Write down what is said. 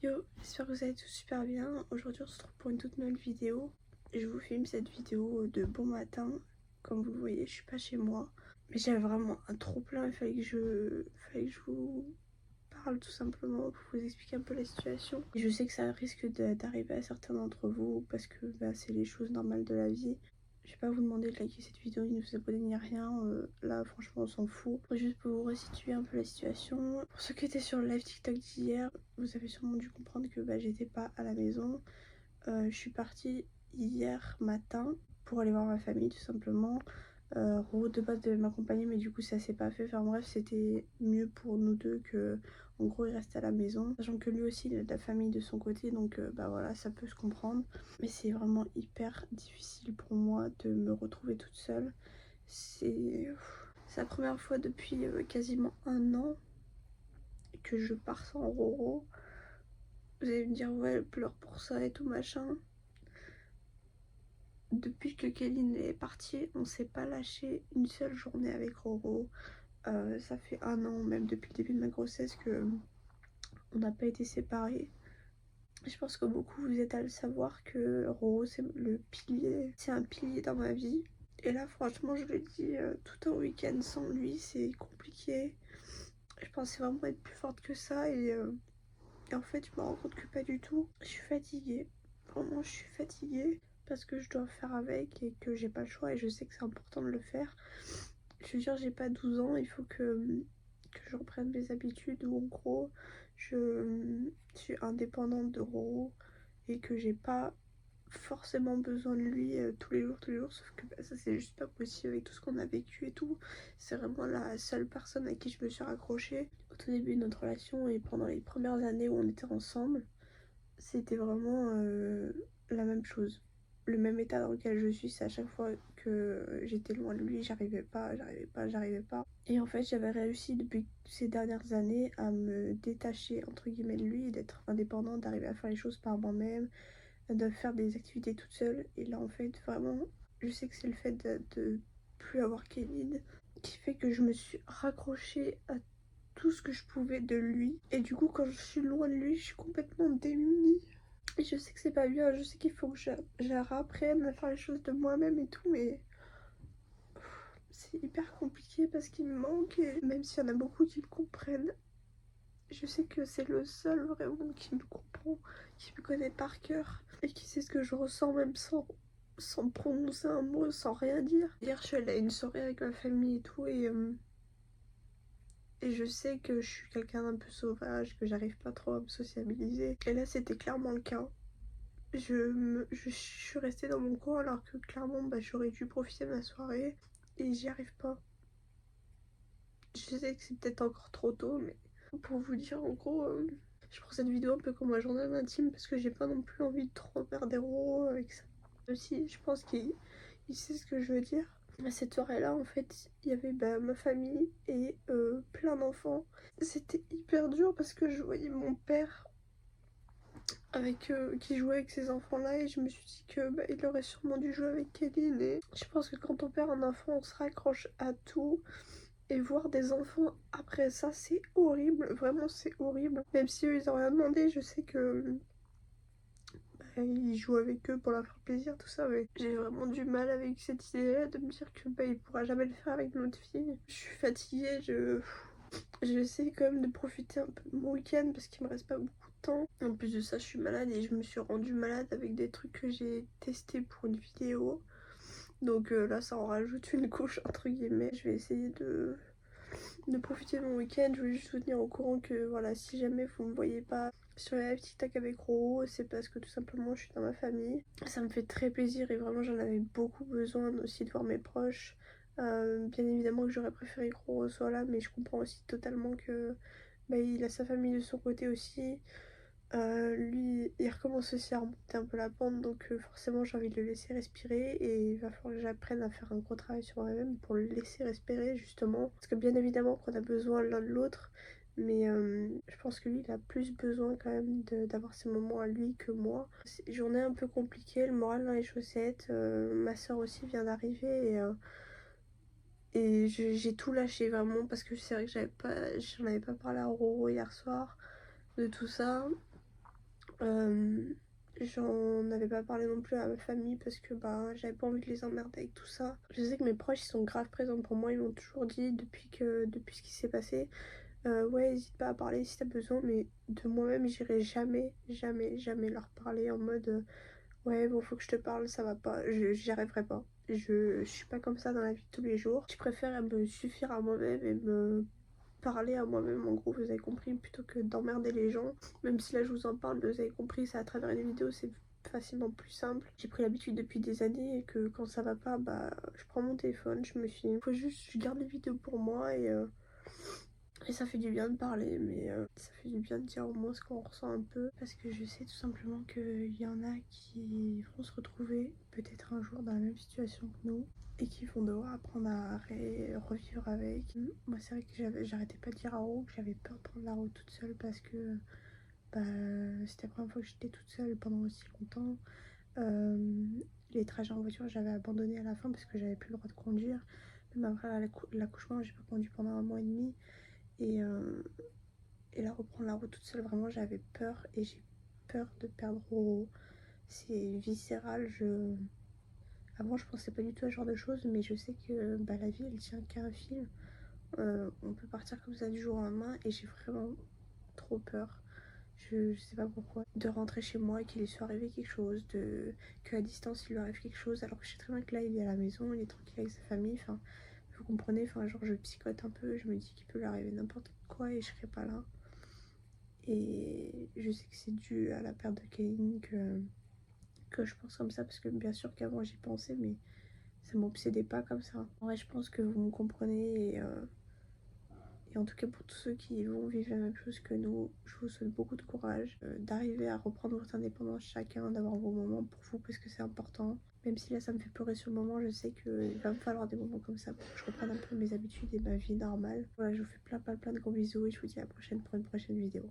Yo, j'espère que vous allez tous super bien. Aujourd'hui on se retrouve pour une toute nouvelle vidéo. Je vous filme cette vidéo de bon matin. Comme vous le voyez, je suis pas chez moi. Mais j'avais vraiment un trop plein, il fallait que je vous parle tout simplement pour vous expliquer un peu la situation. Et je sais que ça risque d'arriver à certains d'entre vous parce que c'est les choses normales de la vie. Je vais pas vous demander de liker cette vidéo ni de vous abonner ni rien, là franchement on s'en fout. Juste pour vous resituer un peu la situation. Pour ceux qui étaient sur le live TikTok d'hier, vous avez sûrement dû comprendre que j'étais pas à la maison. Je suis partie hier matin pour aller voir ma famille tout simplement. Roro de base devait m'accompagner mais du coup ça s'est pas fait. Enfin bref, c'était mieux pour nous deux que en gros il reste à la maison. Sachant que lui aussi il a de la famille de son côté, donc voilà, ça peut se comprendre. Mais c'est vraiment hyper difficile pour moi de me retrouver toute seule. C'est la première fois depuis quasiment un an que je pars sans Roro. Vous allez me dire ouais elle pleure pour ça et tout machin. Depuis que Kéline est partie, on s'est pas lâché une seule journée avec Roro. Ça fait un an, même depuis le début de ma grossesse, que on n'a pas été séparés. Je pense que beaucoup vous êtes à le savoir que Roro c'est le pilier, c'est un pilier dans ma vie. Et là franchement je le dis, tout un week-end sans lui c'est compliqué. Je pensais vraiment être plus forte que ça et en fait je me rends compte que pas du tout. Je suis fatiguée, vraiment je suis fatiguée parce que je dois faire avec et que j'ai pas le choix et je sais que c'est important de le faire. Je veux dire, j'ai pas 12 ans, il faut que je reprenne mes habitudes où en gros je suis indépendante de Roro et que j'ai pas forcément besoin de lui tous les jours, sauf que ça c'est juste pas possible avec tout ce qu'on a vécu et tout. C'est vraiment la seule personne à qui je me suis raccrochée au tout début de notre relation et pendant les premières années où on était ensemble. C'était vraiment la même chose. Le même état dans lequel je suis, c'est à chaque fois que j'étais loin de lui, j'arrivais pas. Et en fait, j'avais réussi depuis ces dernières années à me détacher entre guillemets de lui, d'être indépendante, d'arriver à faire les choses par moi-même, de faire des activités toute seule. Et là, en fait, vraiment, je sais que c'est le fait de plus avoir Kéline qui fait que je me suis raccrochée à tout ce que je pouvais de lui. Et du coup, quand je suis loin de lui, je suis complètement démunie. Et je sais que c'est pas bien, je sais qu'il faut que j'apprenne à faire les choses de moi-même et tout, mais c'est hyper compliqué parce qu'il me manque. Et même s'il y en a beaucoup qui me comprennent, je sais que c'est le seul vraiment qui me comprend, qui me connaît par cœur et qui sait ce que je ressens même sans prononcer un mot, sans rien dire. Hier, je suis allée à une soirée avec ma famille et tout, et je sais que je suis quelqu'un d'un peu sauvage, que j'arrive pas trop à me sociabiliser. Et là, c'était clairement le cas. Je suis restée dans mon coin alors que clairement, j'aurais dû profiter de ma soirée. Et j'y arrive pas. Je sais que c'est peut-être encore trop tôt, mais pour vous dire, en gros, je prends cette vidéo un peu comme un journal intime parce que j'ai pas non plus envie de trop faire des roues avec ça. Aussi, je pense qu'il sait ce que je veux dire. À cette soirée-là, en fait, il y avait ma famille et plein d'enfants. C'était hyper dur parce que je voyais mon père qui jouait avec ces enfants-là et je me suis dit que il aurait sûrement dû jouer avec Kéline. Et je pense que quand on perd un enfant, on se raccroche à tout. Et voir des enfants après ça, c'est horrible. Vraiment, c'est horrible. Même si eux, ils ont rien demandé, je sais que il joue avec eux pour leur faire plaisir, tout ça, mais j'ai vraiment du mal avec cette idée-là de me dire que il pourra jamais le faire avec notre fille. Je suis fatiguée, j'essaie quand même de profiter un peu de mon week-end parce qu'il me reste pas beaucoup de temps. En plus de ça, je suis malade et je me suis rendue malade avec des trucs que j'ai testés pour une vidéo. Donc là, ça en rajoute une couche entre guillemets. Je vais essayer de profiter de mon week-end. Je voulais juste vous tenir au courant que voilà, si jamais vous me voyez pas sur les live TikTok avec Roro, c'est parce que tout simplement je suis dans ma famille. Ça me fait très plaisir et vraiment j'en avais beaucoup besoin aussi de voir mes proches. Bien évidemment que j'aurais préféré que Roro soit là, mais je comprends aussi totalement que il a sa famille de son côté aussi. Lui, il recommence aussi à remonter un peu la pente, donc forcément j'ai envie de le laisser respirer et il va falloir que j'apprenne à faire un gros travail sur moi-même pour le laisser respirer justement. Parce que bien évidemment qu'on a besoin l'un de l'autre, mais je pense que lui il a plus besoin quand même d'avoir ces moments à lui que moi. C'est une journée un peu compliquée, le moral dans les chaussettes, ma soeur aussi vient d'arriver et j'ai tout lâché vraiment parce que c'est vrai que j'en avais pas parlé à Roro hier soir de tout ça. J'en avais pas parlé non plus à ma famille parce que bah j'avais pas envie de les emmerder avec tout ça. Je sais que mes proches ils sont grave présents pour moi, ils m'ont toujours dit depuis ce qui s'est passé, ouais n'hésite pas à parler si t'as besoin, mais de moi-même j'irai jamais, jamais, jamais leur parler en mode ouais bon faut que je te parle, ça va pas, j'y arriverai pas. Je suis pas comme ça dans la vie de tous les jours. Je préfère me suffire à moi-même et me parler à moi-même, en gros, vous avez compris, plutôt que d'emmerder les gens. Même si là je vous en parle, vous avez compris, c'est à travers une vidéo, c'est facilement plus simple. J'ai pris l'habitude depuis des années et que quand ça va pas, bah je prends mon téléphone, je me filme. Faut juste, je garde les vidéos pour moi et ça fait du bien de parler, mais ça fait du bien de dire au moins ce qu'on ressent un peu. Parce que je sais tout simplement qu'il y en a qui vont se retrouver peut-être un jour dans la même situation que nous et qui vont devoir apprendre à revivre avec. Moi c'est vrai que j'arrêtais pas de dire à Ro que j'avais peur de prendre la route toute seule parce que bah, c'était la première fois que j'étais toute seule pendant aussi longtemps. Les trajets en voiture j'avais abandonné à la fin parce que j'avais plus le droit de conduire. Même après l'accouchement j'ai pas conduit pendant 1 mois et demi. Et, euh, et là, reprendre la route toute seule, vraiment, j'avais peur et j'ai peur de perdre Roro. C'est viscéral. Avant, je pensais pas du tout à ce genre de choses, mais je sais que bah, la vie, elle tient qu'à un fil. On peut partir comme ça du jour au lendemain et j'ai vraiment trop peur. Je sais pas pourquoi. De rentrer chez moi et qu'il lui soit arrivé quelque chose, qu'à distance il lui arrive quelque chose, alors que je sais très bien que là il est à la maison, il est tranquille avec sa famille. Enfin, vous comprenez, enfin, genre je psychote un peu, je me dis qu'il peut lui arriver n'importe quoi et je serai pas là. Et je sais que c'est dû à la perte de Kane que je pense comme ça, parce que bien sûr qu'avant j'y pensais, mais ça m'obsédait pas comme ça. En vrai, je pense que vous me comprenez et en tout cas pour tous ceux qui vont vivre la même chose que nous, je vous souhaite beaucoup de courage, d'arriver à reprendre votre indépendance chacun, d'avoir vos moments pour vous parce que c'est important. Même si là ça me fait pleurer sur le moment, je sais qu'il va me falloir des moments comme ça pour que je reprenne un peu mes habitudes et ma vie normale. Voilà, je vous fais plein de gros bisous et je vous dis à la prochaine pour une prochaine vidéo.